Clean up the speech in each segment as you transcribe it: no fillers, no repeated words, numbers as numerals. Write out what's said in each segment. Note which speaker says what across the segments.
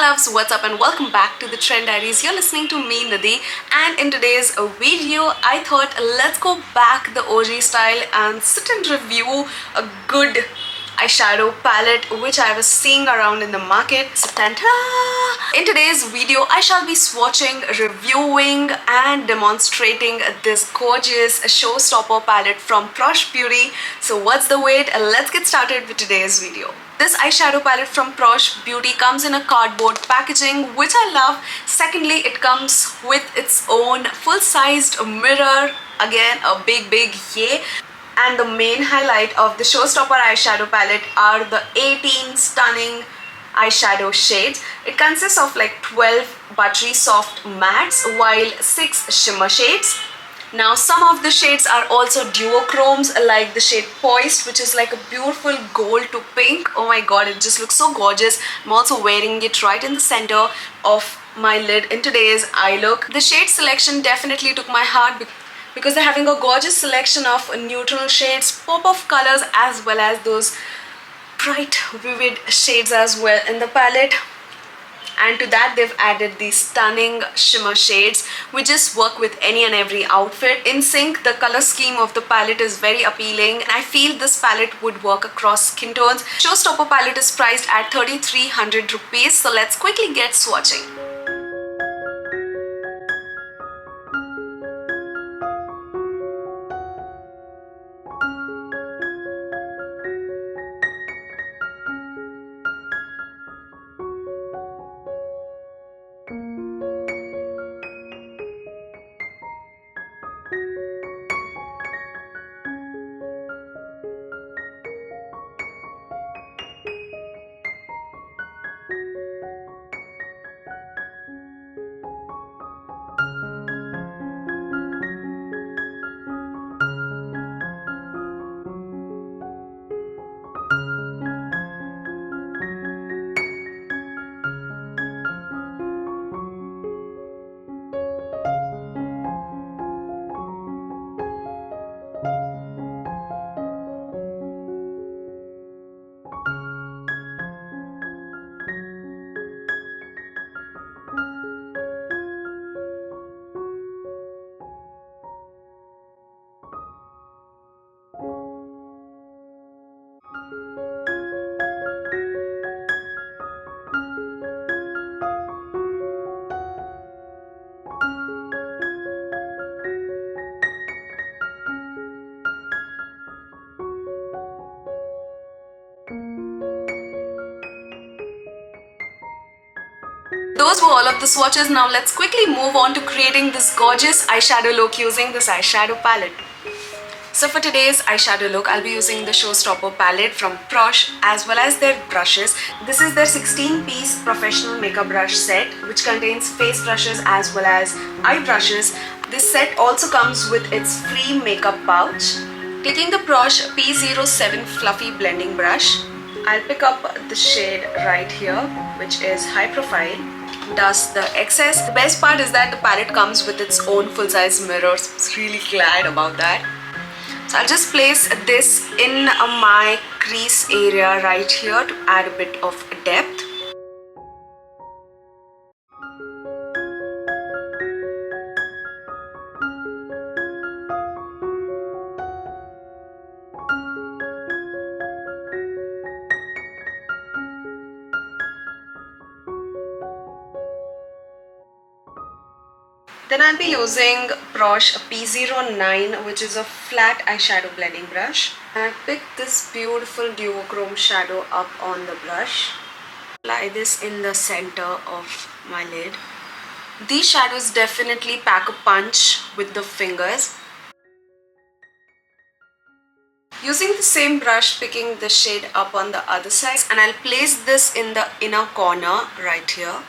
Speaker 1: loves, what's up and welcome back to the Trend Diaries. You're listening to me, Nidhi, and in today's video I thought let's go back the OG style and sit and review a good eyeshadow palette which I was seeing around in the market. So, in today's video I shall be swatching, reviewing and demonstrating this gorgeous Showstopper palette from Praush Beauty. So what's the wait? Let's get started with today's video. This eyeshadow palette from Praush Beauty comes in a cardboard packaging, which I love. Secondly, it comes with its own full-sized mirror. Again, a big yay. And the main highlight of the Showstopper eyeshadow palette are the 18 stunning eyeshadow shades. It consists of like 12 buttery soft mattes while 6 shimmer shades. Now some of the shades are also duochromes, like the shade Poised, which is like a beautiful gold to pink. Oh my god, it just looks so gorgeous. I'm also wearing it right in the center of my lid in today's eye look. The shade selection definitely took my heart because they're having a gorgeous selection of neutral shades, pop of colors, as well as those bright vivid shades as well in the palette. And to that they've added these stunning shimmer shades which just work with any and every outfit. In sync, the color scheme of the palette is very appealing and I feel this palette would work across skin tones. Showstopper palette is priced at 3,300 rupees. So let's quickly get swatching. Those were all of the swatches. Now let's quickly move on to creating this gorgeous eyeshadow look using this eyeshadow palette. So for today's eyeshadow look, I'll be using the Showstopper palette from Praush as well as their brushes. This is their 16-piece professional makeup brush set which contains face brushes as well as eye brushes. This set also comes with its free makeup pouch. Taking the Praush P07 fluffy blending brush, I'll pick up the shade right here which is high profile. Dust the excess. The best part is that the palette comes with its own full-size mirror, so I'm really glad about that. So I'll just place this in my crease area right here to add a bit of depth. Then I'll be using Praush P09, which is a flat eyeshadow blending brush. And I picked this beautiful duochrome shadow up on the brush. Apply this in the center of my lid. These shadows definitely pack a punch with the fingers. Using the same brush, picking the shade up on the other side, and I'll place this in the inner corner right here.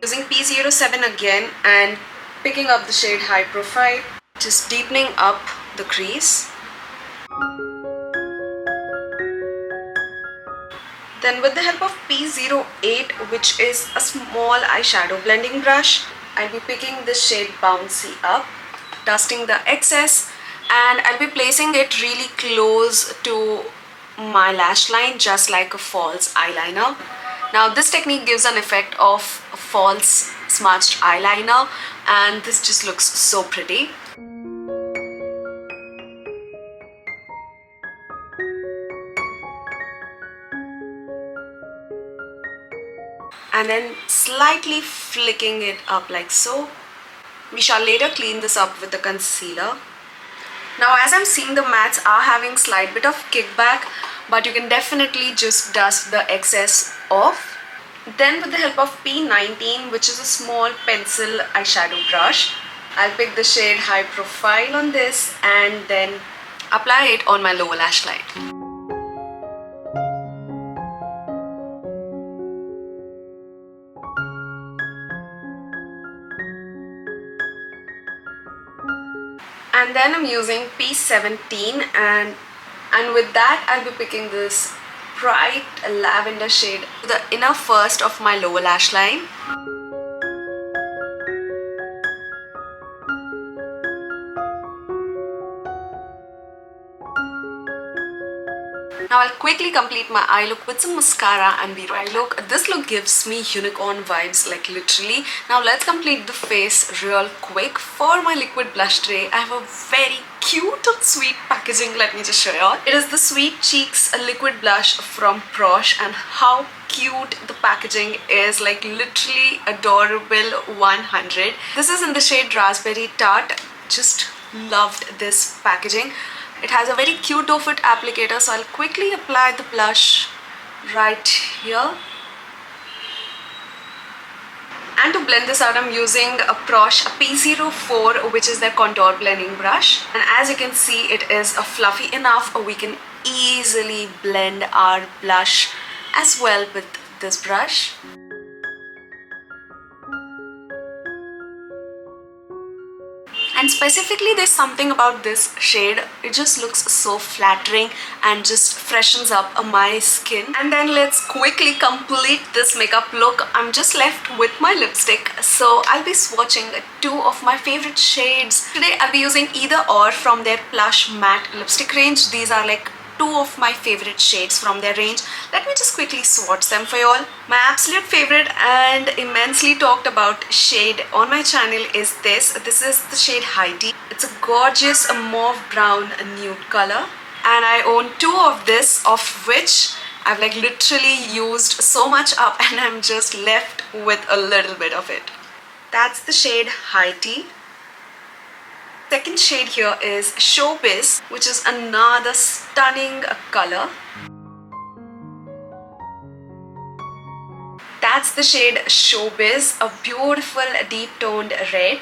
Speaker 1: Using P07 again and picking up the shade High Profile, just deepening up the crease. Then with the help of P08, which is a small eyeshadow blending brush, I'll be picking the shade Bouncy Up, dusting the excess, and I'll be placing it really close to my lash line, just like a false eyeliner. Now this technique gives an effect of a false smudged eyeliner, and this just looks so pretty. And then slightly flicking it up like so. We shall later clean this up with the concealer. Now as I'm seeing, the mattes are having slight bit of kickback, but you can definitely just dust the excess off. Then with the help of P19, which is a small pencil eyeshadow brush, I'll pick the shade High Profile on this and then apply it on my lower lash line. And then I'm using P17, and with that I'll be picking this bright lavender shade to the inner first of my lower lash line. Now I'll quickly complete my eye look with some mascara and be right. Look, this look gives me unicorn vibes, like literally. Now let's complete the face real quick. For my liquid blush tray, I have a very cute and sweet packaging. Let me just show you all. It is the Sweet Cheeks liquid blush from Praush, and how cute the packaging is, like literally adorable 100. This is in the shade Raspberry Tart. Just loved this packaging. It has a very cute doe foot applicator, so I'll quickly apply the blush right here. And to blend this out, I'm using a Praush P04, which is their contour blending brush. And as you can see, it is fluffy enough, we can easily blend our blush as well with this brush. And specifically, there's something about this shade, it just looks so flattering and just freshens up my skin. And then let's quickly complete this makeup look. I'm just left with my lipstick, so I'll be swatching two of my favorite shades. Today I'll be using Either Or from their Plush Matte lipstick range. These are like two of my favorite shades from their range. Let me just quickly swatch them for you all. My absolute favorite and immensely talked about shade on my channel is this. This is the shade Heidi. It's a gorgeous mauve brown nude color, and I own two of this, of which I've like literally used so much up and I'm just left with a little bit of it. That's the shade Heidi. Second shade here is Showbiz, which is another stunning color. That's the shade Showbiz, a beautiful deep toned red.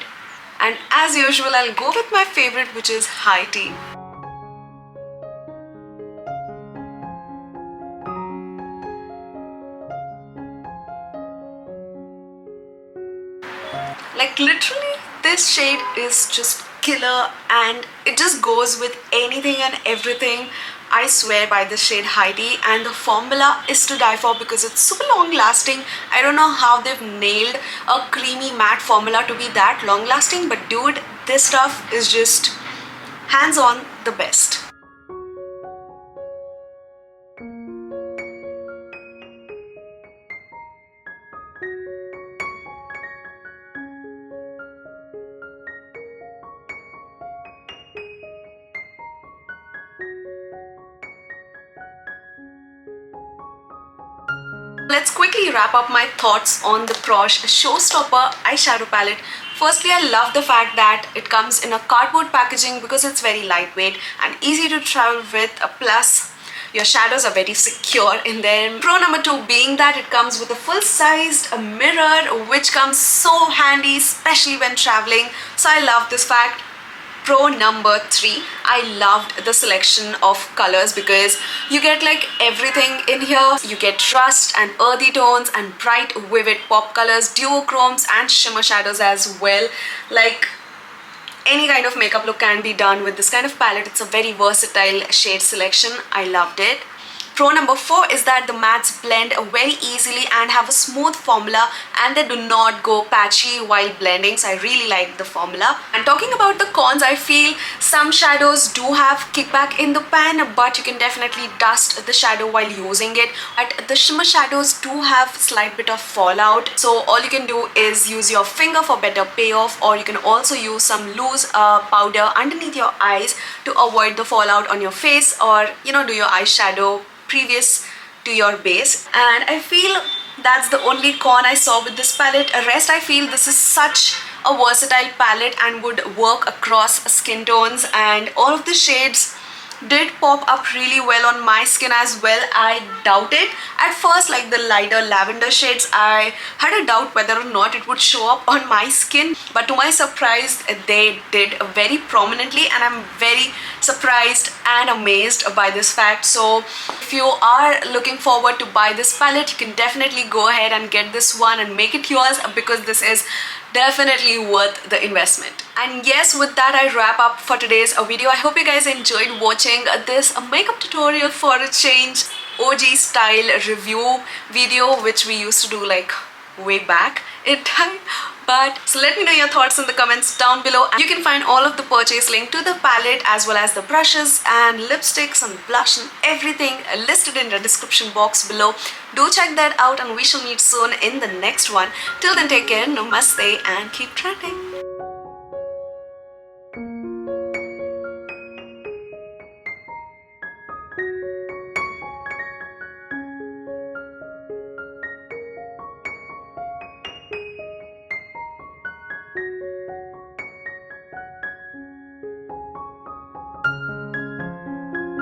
Speaker 1: And as usual, I'll go with my favorite, which is High Tea. Like literally, this shade is just killer, and it just goes with anything and everything. I swear by this shade Heidi, and the formula is to die for because it's super long lasting. I don't know how they've nailed a creamy matte formula to be that long lasting, but dude, this stuff is just hands on the best. Let's quickly wrap up my thoughts on the Praush Showstopper eyeshadow palette. Firstly, I love the fact that it comes in a cardboard packaging because it's very lightweight and easy to travel with. Plus, your shadows are very secure in there. Pro number two being that it comes with a full-sized mirror, which comes so handy, especially when traveling. So I love this fact. Pro number three, I loved the selection of colors because you get like everything in here. You get rust and earthy tones and bright vivid pop colors, duochromes and shimmer shadows as well. Like any kind of makeup look can be done with this kind of palette. It's a very versatile shade selection. I loved it. Pro number 4 is that the mattes blend very easily and have a smooth formula, and they do not go patchy while blending, so I really like the formula. And talking about the cons, I feel some shadows do have kickback in the pan, but you can definitely dust the shadow while using it. But the shimmer shadows do have slight bit of fallout, so all you can do is use your finger for better payoff, or you can also use some loose powder underneath your eyes to avoid the fallout on your face, or do your eyeshadow previous to your base. And I feel that's the only con I saw with this palette. Rest, I feel this is such a versatile palette and would work across skin tones, and all of the shades did pop up really well on my skin as well. I doubted at first, like the lighter lavender shades, I had a doubt whether or not it would show up on my skin, but to my surprise they did very prominently, and I'm very surprised and amazed by this fact. So if you are looking forward to buy this palette, you can definitely go ahead and get this one and make it yours, because this is definitely worth the investment. And yes, with that I wrap up for today's video. I hope you guys enjoyed watching this makeup tutorial for a change, OG style review video, which we used to do like way back in time. But so let me know your thoughts in the comments down below. You can find all of the purchase link to the palette as well as the brushes and lipsticks and blush and everything listed in the description box below. Do check that out, and we shall meet soon in the next one. Till then, take care, namaste, and keep trending.